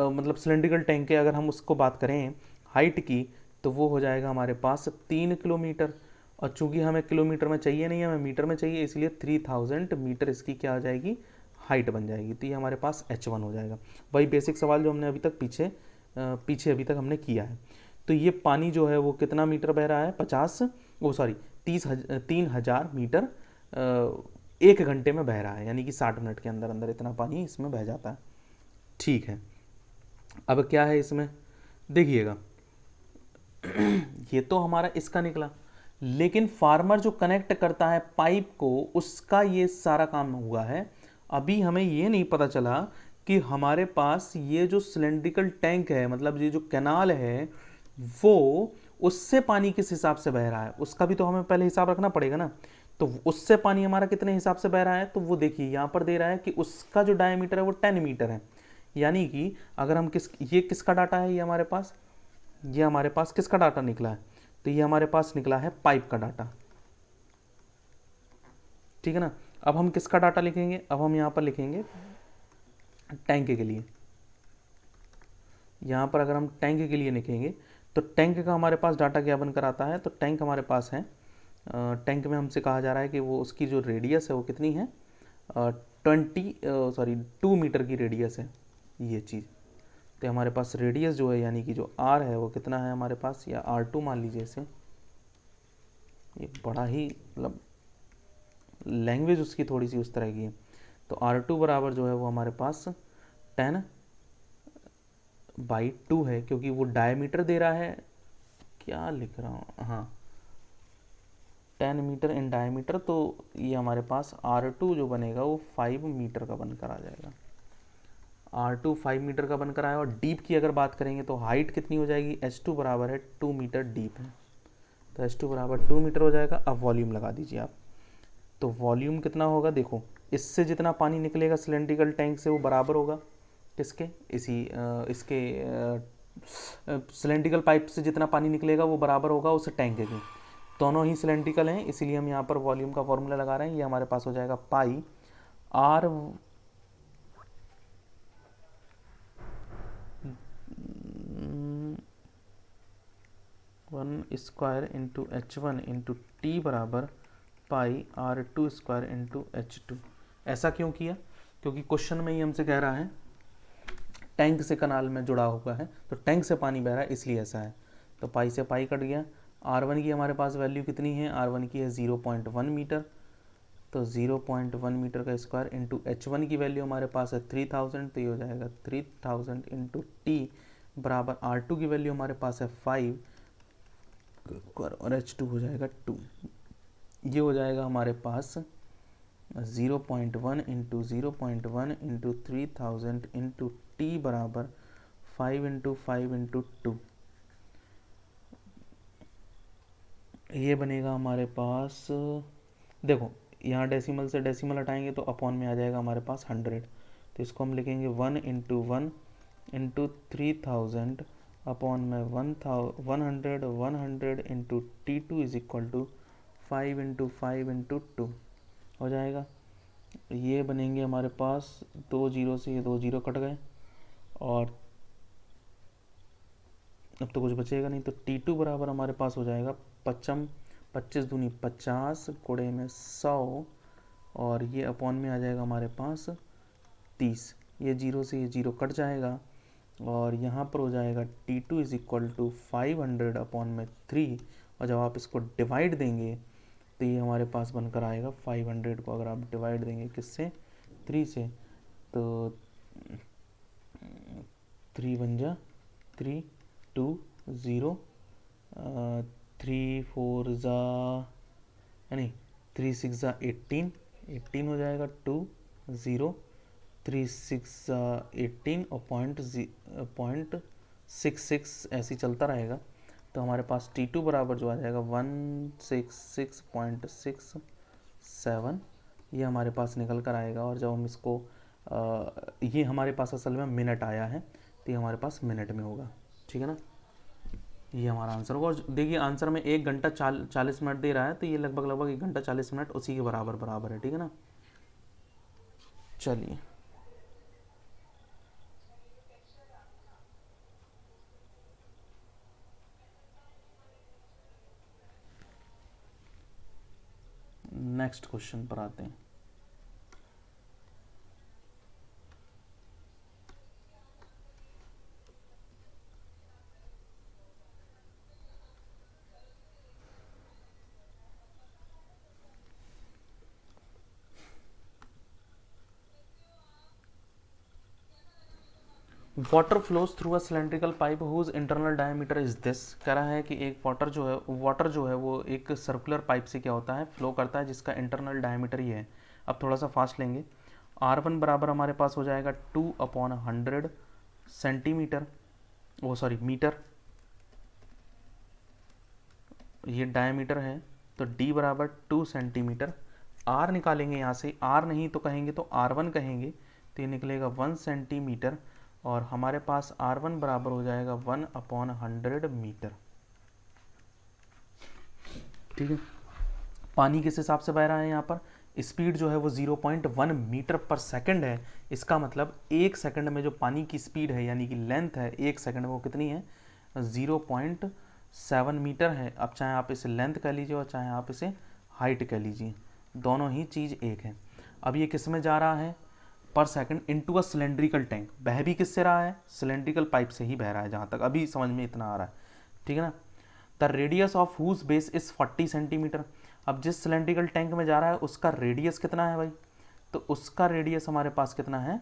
मतलब सिलेंड्रिकल टैंक के अगर हम उसको बात करें हाइट की, तो वो हो जाएगा हमारे पास 3 किलोमीटर, और चूंकि हमें किलोमीटर में चाहिए नहीं, हमें मीटर में चाहिए, इसलिए 3000 मीटर इसकी क्या हो जाएगी, हाइट बन जाएगी। तो ये हमारे पास H1 हो जाएगा। वही बेसिक सवाल जो हमने अभी तक पीछे अभी तक हमने किया है। तो ये पानी जो है वो कितना मीटर बह रहा है, 3000 मीटर 1 घंटे में बह रहा है, यानी कि 60 मिनट के अंदर अंदर इतना पानी इसमें बह जाता है। ठीक है, अब क्या है इसमें देखिएगा, ये तो हमारा इसका निकला, लेकिन फार्मर जो कनेक्ट करता है पाइप को, उसका ये सारा काम हुआ है। अभी हमें ये नहीं पता चला कि हमारे पास ये जो सिलेंड्रिकल टैंक है, मतलब ये जो कैनाल है, वो उससे पानी किस हिसाब से बह रहा है, उसका भी तो हमें पहले हिसाब रखना पड़ेगा ना। तो तो उससे पानी हमारा कितने हिसाब से बह रहा है, तो वो देखिए यहाँ पर दे रहा है कि उसका जो डायमीटर है वो 10 मीटर है। यानी कि अगर हम ये किसका डाटा है, ये हमारे पास किसका डाटा निकला है, तो ये हमारे पास निकला है पाइप का डाटा, ठीक है ना। अब हम किसका डाटा लिखेंगे, अब हम यहाँ पर लिखेंगे टैंक के लिए। यहाँ पर अगर हम टैंक के लिए लिखेंगे तो टैंक का हमारे पास डाटा क्या बनकर आता है, तो टैंक हमारे पास है, टैंक में हमसे कहा जा रहा है कि वो उसकी जो रेडियस है वो कितनी है, 2 मीटर की रेडियस है ये चीज़। तो हमारे पास रेडियस जो है यानी कि जो आर है वो कितना है हमारे पास, या R2 मान लीजिए इसे, ये बड़ा ही मतलब लैंग्वेज उसकी थोड़ी सी उस तरह की है। तो R2 बराबर जो है वो हमारे पास 10/2 है, क्योंकि वो डायमीटर दे रहा है, क्या लिख रहा हूँ, हाँ 10 मीटर इन डायमीटर, तो ये हमारे पास R2 जो बनेगा वो 5 मीटर का बनकर आ जाएगा। R2 5 मीटर का बनकर आया। और डीप की अगर बात करेंगे तो हाइट कितनी हो जाएगी, H2 बराबर है 2 मीटर डीप है, तो H2 बराबर 2 मीटर हो जाएगा। अब वॉल्यूम लगा दीजिए आप, तो वॉल्यूम कितना होगा, देखो इससे जितना पानी निकलेगा सिलेंड्रिकल टैंक से वो बराबर होगा किसके, इसके सिलेंड्रिकल पाइप से जितना पानी निकलेगा वो बराबर होगा उस टैंक के। दोनों ही सिलेंड्रिकल हैं, इसीलिए हम यहाँ पर वॉल्यूम का फॉर्मूला लगा रहे हैं। ये हमारे पास हो जाएगा pi R 1 square into H1 into T बराबर pi R2 square into H2। ऐसा क्यों किया, क्योंकि क्वेश्चन में ही हमसे कह रहा है टैंक से कनाल में जुड़ा हुआ है, तो टैंक से पानी बह रहा है इसलिए ऐसा है। तो पाई से पाई कट गया। R1 की हमारे पास वैल्यू कितनी है, R1 की है 0.1 मीटर, तो 0.1 मीटर का स्क्वायर इंटू H1 की वैल्यू हमारे पास है 3000, तो ये हो जाएगा 3000 इंटू टी बराबर R2 की वैल्यू हमारे पास है 5 और H2 हो जाएगा 2। ये हो जाएगा हमारे पास 0.1 इंटू 0.1 इंटू 3000 इंटू टी बराबर 5 इंटू 5 इंटू 2। ये बनेगा हमारे पास, देखो यहाँ डेसिमल से डेसिमल हटाएंगे तो अपॉन में आ जाएगा हमारे पास 100, तो इसको हम लिखेंगे 1 इंटू 1 इंटू 3000 अपॉन में 100 into T2 is equal to 5 into 5 into 2 हो जाएगा। ये बनेंगे हमारे पास 2 जीरो से, ये 2 जीरो कट गए और अब तो कुछ बचेगा नहीं, तो T2 बराबर हमारे पास हो जाएगा 25 दूनी 50 कोड़े में 100 और ये अपॉन में आ जाएगा हमारे पास 30। ये जीरो से ये जीरो कट जाएगा और यहाँ पर हो जाएगा T2 is equal to 500 upon में 3, और जब आप इसको डिवाइड देंगे तो ये हमारे पास बनकर आएगा 500 को अगर आप डिवाइड देंगे किससे, 3 से, तो 3 बन जा 3 2 0 3 4 ज़ा यानी 3 6 ज़ा 18 हो जाएगा 2 0 3 6 ज़ा 18 और पॉइंट 66 ऐसे ही चलता रहेगा। तो हमारे पास T2 बराबर जो आ जाएगा 166.67, ये हमारे पास निकल कर आएगा। और जब हम इसको ये हमारे पास असल में मिनट आया है, तो ये हमारे पास मिनट में होगा, ठीक है ना। ये हमारा आंसर होगा। और देखिए आंसर में 1 घंटा 40 मिनट दे रहा है, तो ये लगभग 1 घंटा 40 मिनट उसी के बराबर है, ठीक है ना। चलिए नेक्स्ट क्वेश्चन पर आते हैं। Water flows through a cylindrical pipe whose internal diameter is this. कह रहा है कि एक वाटर जो है वो एक सर्कुलर पाइप से क्या होता है, फ्लो करता है, जिसका इंटरनल डायमीटर ये है। अब थोड़ा सा फास्ट लेंगे। R1 बराबर हमारे पास हो जाएगा 2/100 सेंटीमीटर, वो सॉरी मीटर, ये डायमीटर है तो d बराबर 2 सेंटीमीटर। r निकालेंगे यहाँ से, r नहीं तो कहेंगे तो r1 कहेंगे, तो ये निकलेगा 1 सेंटीमीटर, और हमारे पास r1 बराबर हो जाएगा 1/100 मीटर। ठीक है, पानी किस हिसाब से बह रहा है, यहाँ पर स्पीड जो है वो 0.1 मीटर पर सेकंड है। इसका मतलब एक सेकंड में जो पानी की स्पीड है यानी कि लेंथ है एक सेकंड में वो कितनी है, 0.7 मीटर है। अब चाहे आप इसे लेंथ कह लीजिए और चाहे आप इसे हाइट कह लीजिए, दोनों ही चीज़ एक है। अब ये किस में जा रहा है, पर second into a cylindrical tank. बह भी किससे रहा है, सिलेंड्रिकल पाइप से ही बह रहा है, जहाँ तक अभी समझ में इतना आ रहा है। ठीक है ना। The radius of whose base is 40 centimetre. अब जिस सिलेंड्रिकल टैंक में जा रहा है उसका रेडियस कितना है भाई, तो उसका रेडियस हमारे पास कितना है,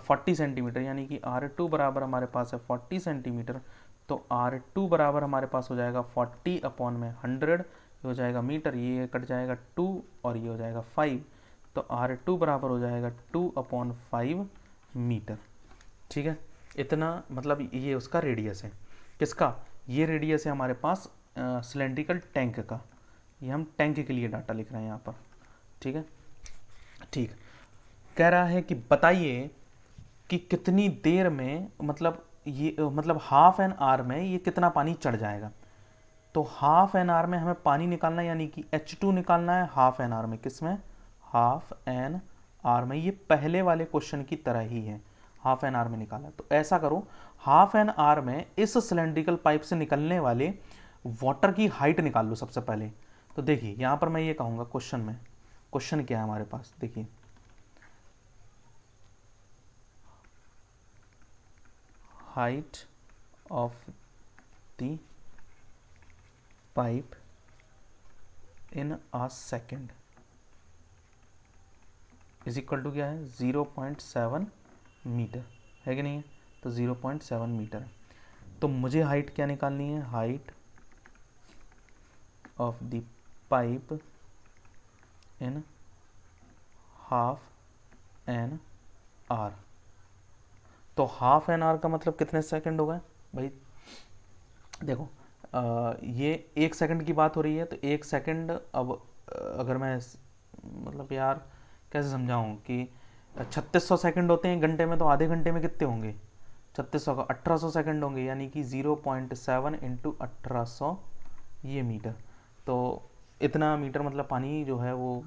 40 सेंटीमीटर, यानी कि R2 बराबर हमारे पास है 40 सेंटीमीटर। तो R2 बराबर हमारे पास हो जाएगा 40/100, ये हो जाएगा मीटर, ये कट जाएगा 2 और ये हो जाएगा 5, तो R2 बराबर हो जाएगा 2/5 मीटर। ठीक है, इतना मतलब ये उसका रेडियस है। किसका, ये रेडियस है हमारे पास सिलेंड्रिकल टैंक का। ये हम टैंक के लिए डाटा लिख रहे हैं यहाँ पर। ठीक है, ठीक, कह रहा है कि बताइए कि कितनी देर में, मतलब ये मतलब हाफ एन आवर में ये कितना पानी चढ़ जाएगा। तो हाफ एन आवर में हमें पानी निकालना है, यानी कि H2 निकालना है हाफ एन आवर में। किसमें, हाफ एन आवर में। ये पहले वाले क्वेश्चन की तरह ही है, हाफ एन आवर में निकाला। तो ऐसा करो, हाफ एन आवर में इस सिलेंड्रिकल पाइप से निकलने वाले वाटर की हाइट निकाल लो सबसे पहले। तो देखिए यहाँ पर मैं ये कहूँगा क्वेश्चन में, क्वेश्चन क्या है हमारे पास, देखिए height of the pipe in a second is equal to क्या है, 0.7 मीटर है कि नहीं है, तो 0.7 मीटर है। तो मुझे हाइट क्या निकालनी है, height of the pipe in half an hour. तो हाफ एन आवर का मतलब कितने सेकंड हो गए भाई, देखो ये एक सेकंड की बात हो रही है, तो एक सेकंड, अब अगर मैं मतलब यार कैसे समझाऊं कि 3600 सेकंड होते हैं घंटे में, तो आधे घंटे में कितने होंगे, 3600 का 1800 सेकंड होंगे, यानी कि 0.7 इंटू 1800 ये मीटर। तो इतना मीटर मतलब पानी जो है वो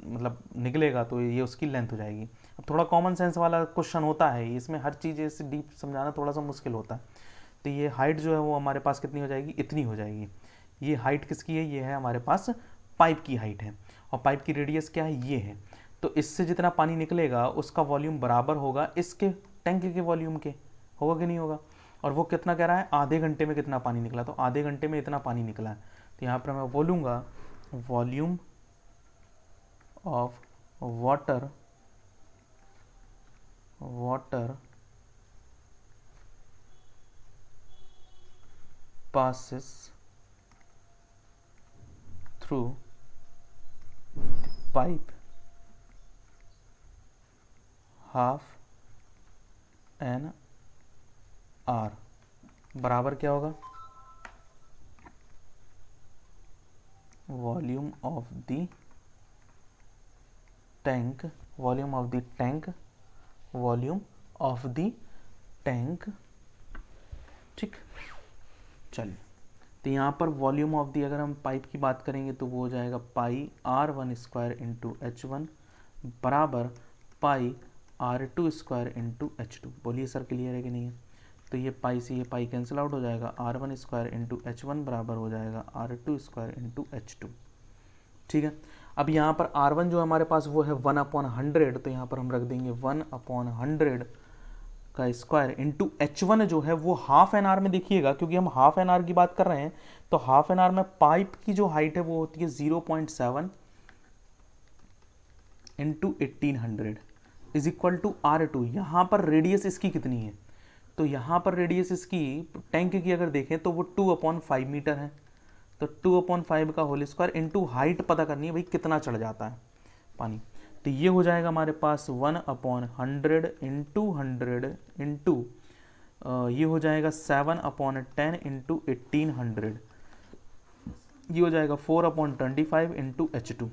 मतलब निकलेगा, तो ये उसकी लेंथ हो जाएगी। अब थोड़ा कॉमन सेंस वाला क्वेश्चन होता है, इसमें हर चीज़ ऐसे डीप समझाना थोड़ा सा मुश्किल होता है। तो ये हाइट जो है वो हमारे पास कितनी हो जाएगी, इतनी हो जाएगी। ये हाइट किसकी है, ये है हमारे पास पाइप की हाइट है, और पाइप की रेडियस क्या है, ये है। तो इससे जितना पानी निकलेगा उसका वॉल्यूम बराबर होगा इसके टैंक के वॉल्यूम के, होगा कि नहीं होगा। और वो कितना कह रहा है, आधे घंटे में कितना पानी निकला, तो आधे घंटे में इतना पानी निकला है। तो यहाँ पर मैं बोलूँगा volume of water passes through the pipe half an hour बराबर क्या होगा, volume of the tank, volume of the tank, volume of the tank. ठीक, चलिए, तो यहाँ पर वॉल्यूम ऑफ दी अगर हम पाइप की बात करेंगे तो वो हो जाएगा पाई R1² इंटू H1 बराबर पाई R2² इंटू H2। बोलिए सर क्लियर है कि नहीं है। तो ये पाई से ये पाई कैंसिल आउट हो जाएगा, R1² इंटू H1 बराबर हो जाएगा R2² इंटू H2। ठीक है, अब यहाँ पर R1 जो हमारे पास वो है 1/100, तो यहाँ पर हम रख देंगे 1/100 का स्क्वायर इंटू H1 जो है वो हाफ एन आवर में, देखिएगा क्योंकि हम हाफ एन आवर की बात कर रहे हैं, तो हाफ एन आवर में पाइप की जो हाइट है वो होती है 0.7 into 1800 is equal to R2। यहाँ पर रेडियस इसकी कितनी है, तो यहाँ पर रेडियस इसकी टैंक की अगर देखें तो वो 2/5 मीटर है। तो 2/5 का होल स्क्वायर इंटू हाइट पता करनी है भाई कितना चढ़ जाता है पानी। तो ये हो जाएगा हमारे पास 1/100 इंटू 100 इंटू ये हो जाएगा 7/10 इंटू 1800 ये हो जाएगा 4/25 इंटू H2।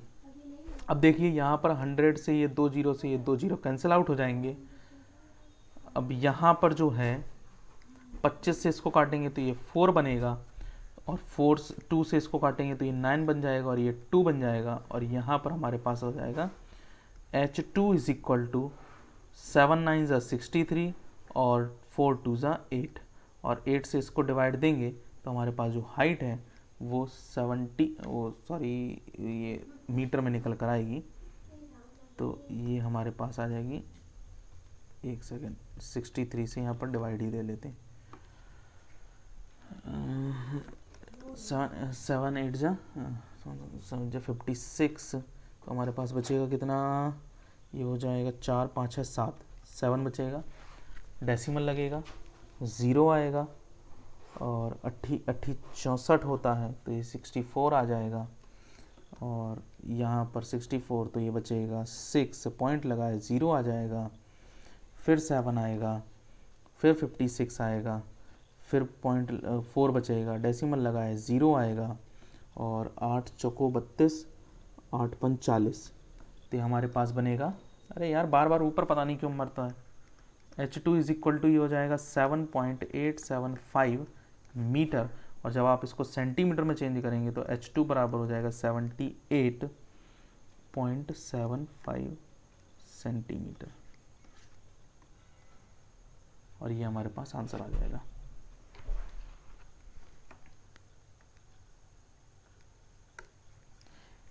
अब देखिए यहाँ पर 100 से ये 2 जीरो से ये 2 जीरो कैंसिल आउट हो जाएंगे। अब यहाँ पर जो है 25 से इसको काटेंगे तो ये 4 बनेगा, और 2 से इसको काटेंगे तो ये 9 बन जाएगा, और ये 2 बन जाएगा, और यहाँ पर हमारे पास हो जाएगा H2 इज इक्वल टू 7 9 ज़ा 63 और 4 2 ज़ा 8, और 8 से इसको डिवाइड देंगे तो हमारे पास जो हाइट है वो 70 ये मीटर में निकल कर आएगी। तो ये हमारे पास आ जाएगी, एक सेकेंड, 63 से यहाँ पर डिवाइड ही दे लेते हैं, 7 8 जा 56, तो हमारे पास बचेगा कितना, ये हो जाएगा 4 5 है 7, 7 बचेगा, डेसिमल लगेगा, ज़ीरो आएगा, और 64 होता है तो ये 64 आ जाएगा, और यहाँ पर 64 तो ये बचेगा 6 पॉइंट लगाए 0 आ जाएगा, फिर 7 आएगा, फिर 56 आएगा, फिर 4 बचेगा, डेसिमल लगाए 0 आएगा, और 8 चौको 32, 8 पंच 40, तो हमारे पास बनेगा, अरे यार बार बार ऊपर पता नहीं क्यों मरता है, H2 इज इक्वल टू ये हो जाएगा 7.875 मीटर, और जब आप इसको सेंटीमीटर में चेंज करेंगे तो H2 बराबर हो जाएगा 78.75 सेंटीमीटर, और ये हमारे पास आंसर आ जाएगा।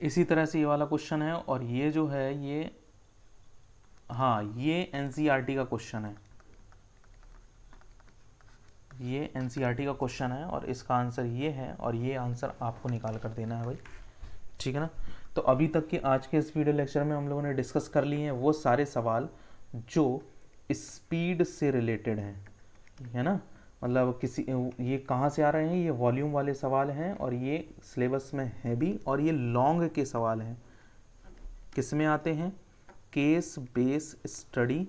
इसी तरह से ये वाला क्वेश्चन है, और ये जो है ये, हाँ ये NCERT का क्वेश्चन है, ये NCERT का क्वेश्चन है, और इसका आंसर ये है, और ये आंसर आपको निकाल कर देना है भाई, ठीक है ना। तो अभी तक के आज के इस वीडियो लेक्चर में हम लोगों ने डिस्कस कर लिए हैं वो सारे सवाल जो स्पीड से रिलेटेड हैं, है ना, मतलब किसी, ये कहाँ से आ रहे हैं, ये वॉल्यूम वाले सवाल हैं, और ये सिलेबस में है भी, और ये लॉन्ग के सवाल हैं, किस में आते हैं, केस बेस स्टडी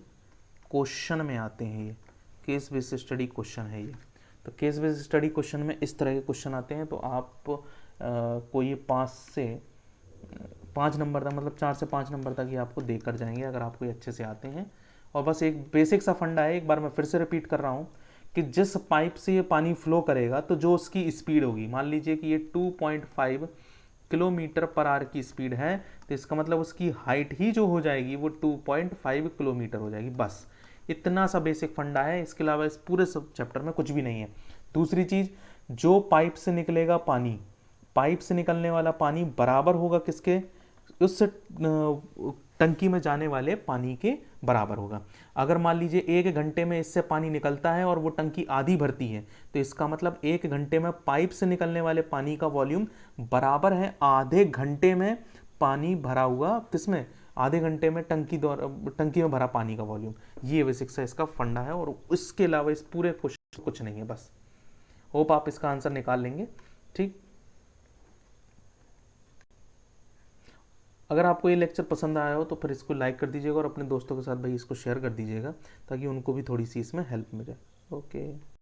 क्वेश्चन में आते हैं, ये केस बेस स्टडी क्वेश्चन है ये। तो केस बेस स्टडी क्वेश्चन में इस तरह के क्वेश्चन आते हैं, तो आप कोई 5 नंबर तक, मतलब 4 से 5 नंबर तक ही आपको देकर जाएंगे अगर आपको अच्छे से आते हैं। और बस एक बेसिक सा फंडा है, एक बार मैं फिर से रिपीट कर रहा हूँ कि जिस पाइप से ये पानी फ्लो करेगा तो जो उसकी स्पीड होगी, मान लीजिए कि ये 2.5 किलोमीटर पर आवर की स्पीड है, तो इसका मतलब उसकी हाइट ही जो हो जाएगी वो 2.5 किलोमीटर हो जाएगी। बस इतना सा बेसिक फंडा है, इसके अलावा इस पूरे सब चैप्टर में कुछ भी नहीं है। दूसरी चीज़, जो पाइप से निकलेगा पानी, पाइप से निकलने वाला पानी बराबर होगा किसके, उस टंकी में जाने वाले पानी के बराबर होगा। अगर मान लीजिए 1 घंटे में इससे पानी निकलता है और वो टंकी आधी भरती है, तो इसका मतलब 1 घंटे में पाइप से निकलने वाले पानी का वॉल्यूम बराबर है आधे घंटे में पानी भरा हुआ, किसमें, आधे घंटे में टंकी में भरा पानी का वॉल्यूम। ये बेसिक सा इसका फंडा है, और इसके अलावा इस पूरे क्वेश्चन कुछ नहीं है। बस होप आप इसका आंसर निकाल लेंगे, ठीक। अगर आपको ये लेक्चर पसंद आया हो तो फिर इसको लाइक कर दीजिएगा, और अपने दोस्तों के साथ भाई इसको शेयर कर दीजिएगा, ताकि उनको भी थोड़ी सी इसमें हेल्प मिले। ओके।